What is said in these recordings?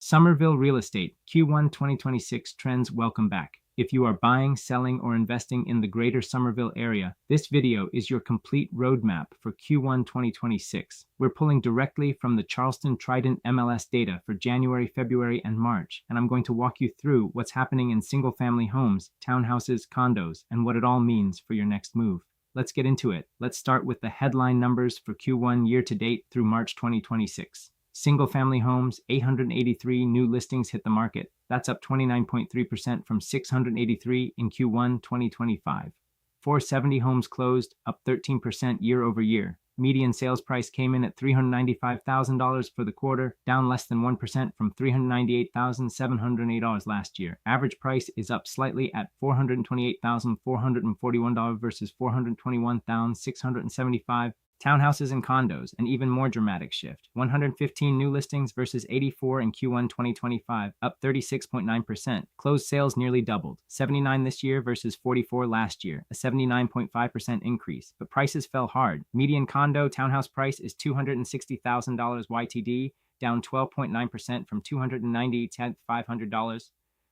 Summerville Real Estate, Q1 2026 Trends. Welcome back. If you are buying, selling, or investing in the greater Summerville area, this video is your complete roadmap for Q1 2026. We're pulling directly from the Charleston Trident MLS data for January, February, and March, and I'm going to walk you through what's happening in single-family homes, townhouses, condos, and what it all means for your next move. Let's get into it. Let's start with the headline numbers for Q1 year-to-date through March 2026. Single-family homes, 883 new listings hit the market. That's up 29.3% from 683 in Q1 2025. 470 homes closed, up 13% year over year. Median sales price came in at $395,000 for the quarter, down less than 1% from $398,708 last year. Average price is up slightly at $428,441 versus $421,675. Townhouses and condos, an even more dramatic shift. 115 new listings versus 84 in Q1 2025, up 36.9%. Closed sales nearly doubled. 79 this year versus 44 last year, a 79.5% increase. But prices fell hard. Median condo townhouse price is $260,000 YTD, down 12.9% from $290,500.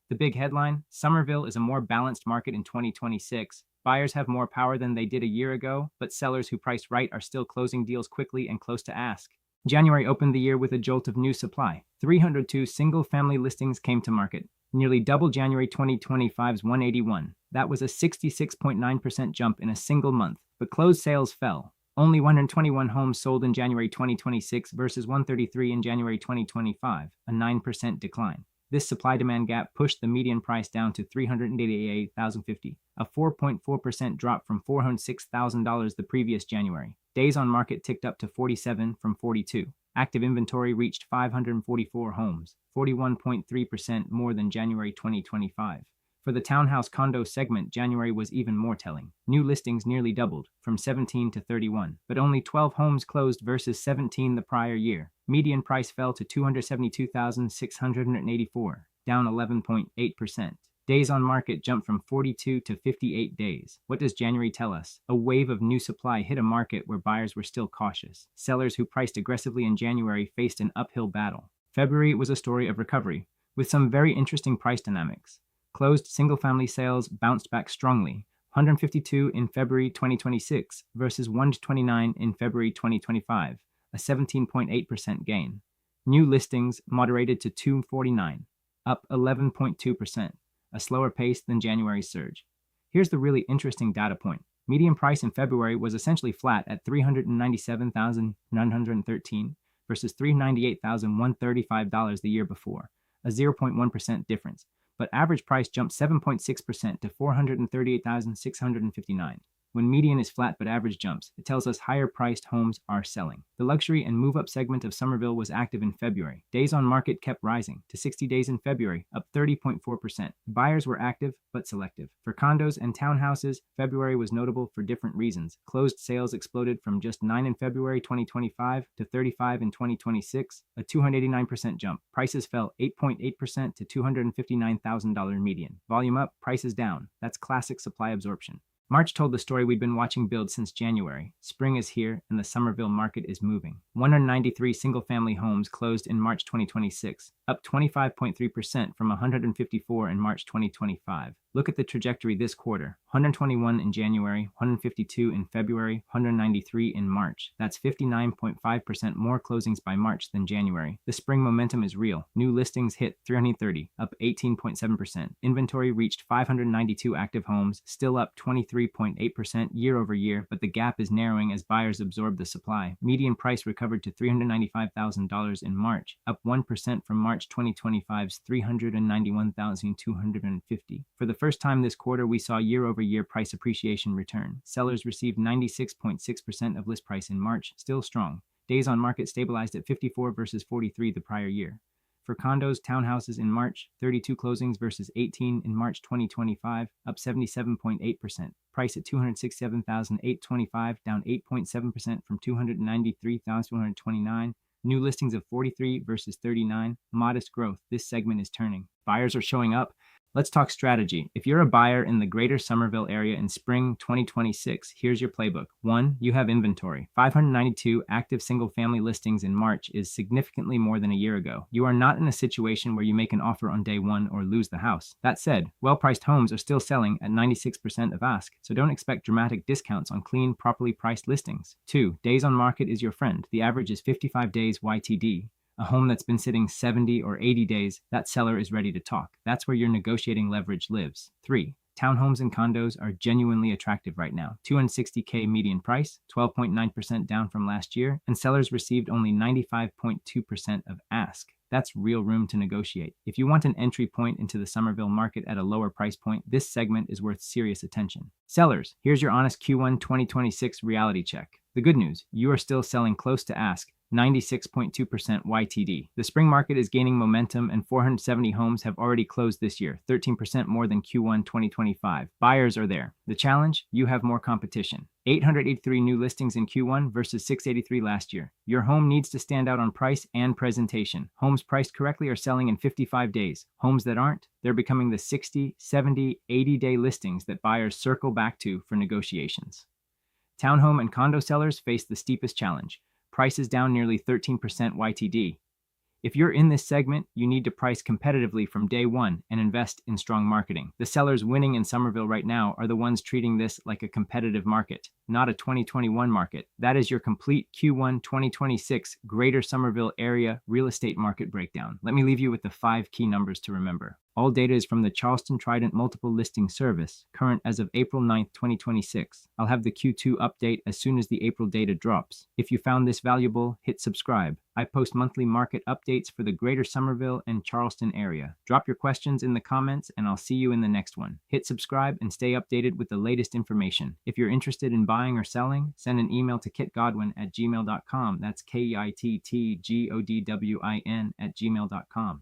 The big headline, Summerville is a more balanced market in 2026. Buyers have more power than they did a year ago, but sellers who priced right are still closing deals quickly and close to ask. January opened the year with a jolt of new supply. 302 single-family listings came to market, nearly double January 2025's 181. That was a 66.9% jump in a single month, but closed sales fell. Only 121 homes sold in January 2026 versus 133 in January 2025, a 9% decline. This supply-demand gap pushed the median price down to $388,050, a 4.4% drop from $406,000 the previous January. Days on market ticked up to 47 from 42. Active inventory reached 544 homes, 41.3% more than January 2025. For the townhouse condo segment, January was even more telling. New listings nearly doubled, from 17 to 31, but only 12 homes closed versus 17 the prior year. Median price fell to $272,684, down 11.8%. Days on market jumped from 42 to 58 days. What does January tell us? A wave of new supply hit a market where buyers were still cautious. Sellers who priced aggressively in January faced an uphill battle. February was a story of recovery, with some very interesting price dynamics. Closed single-family sales bounced back strongly, 152 in February 2026 versus 129 in February 2025, a 17.8% gain. New listings moderated to 249, up 11.2%, a slower pace than January's surge. Here's the really interesting data point. Median price in February was essentially flat at $397,913 versus $398,135 the year before, a 0.1% difference. But average price jumped 7.6% to $438,659. When median is flat but average jumps, it tells us higher-priced homes are selling. The luxury and move-up segment of Summerville was active in February. Days on market kept rising to 60 days in February, up 30.4%. Buyers were active but selective. For condos and townhouses, February was notable for different reasons. Closed sales exploded from just 9 in February 2025 to 35 in 2026, a 289% jump. Prices fell 8.8% to $259,000 median. Volume up, prices down. That's classic supply absorption. March told the story we'd been watching build since January. Spring is here, and the Summerville market is moving. 193 single-family homes closed in March 2026, up 25.3% from 154 in March 2025. Look at the trajectory this quarter. 121 in January, 152 in February, 193 in March. That's 59.5% more closings by March than January. The spring momentum is real. New listings hit 330, up 18.7%. Inventory reached 592 active homes, still up 23.8% year over year, but the gap is narrowing as buyers absorb the supply. Median price recovered to $395,000 in March, up 1% from March 2025's $391,250. For the first time this quarter, we saw year-over-year price appreciation return. Sellers received 96.6% of list price in March, still strong. Days on market stabilized at 54 versus 43 the prior year. For condos, townhouses in March, 32 closings versus 18 in March 2025, up 77.8%. Price at $267,825, down 8.7% from $293,129. New listings of 43 versus 39, modest growth. This segment is turning. Buyers are showing up. Let's talk strategy. If you're a buyer in the greater Summerville area in spring 2026, here's your playbook. 1. You have inventory. 592 active single-family listings in March is significantly more than a year ago. You are not in a situation where you make an offer on day one or lose the house. That said, well-priced homes are still selling at 96% of ask, so don't expect dramatic discounts on clean, properly priced listings. 2. Days on market is your friend. The average is 55 days YTD. A home that's been sitting 70 or 80 days, that seller is ready to talk. That's where your negotiating leverage lives. 3. Townhomes and condos are genuinely attractive right now. $260K median price, 12.9% down from last year, and sellers received only 95.2% of ask. That's real room to negotiate. If you want an entry point into the Summerville market at a lower price point, this segment is worth serious attention. Sellers, here's your honest Q1 2026 reality check. The good news, you are still selling close to ask, 96.2% YTD. The spring market is gaining momentum and 470 homes have already closed this year, 13% more than Q1 2025. Buyers are there. The challenge? You have more competition. 883 new listings in Q1 versus 683 last year. Your home needs to stand out on price and presentation. Homes priced correctly are selling in 55 days. Homes that aren't, they're becoming the 60, 70, 80-day listings that buyers circle back to for negotiations. Townhome and condo sellers face the steepest challenge. Prices down nearly 13% YTD. If you're in this segment, you need to price competitively from day one and invest in strong marketing. The sellers winning in Summerville right now are the ones treating this like a competitive market, not a 2021 market. That is your complete Q1 2026 Greater Summerville Area real estate market breakdown. Let me leave you with the 5 key numbers to remember. All data is from the Charleston Trident Multiple Listing Service, current as of April 9th, 2026. I'll have the Q2 update as soon as the April data drops. If you found this valuable, hit subscribe. I post monthly market updates for the Greater Summerville and Charleston area. Drop your questions in the comments and I'll see you in the next one. Hit subscribe and stay updated with the latest information. If you're interested in buying or selling, send an email to kittgodwin@gmail.com. That's KITTGODWIN@gmail.com.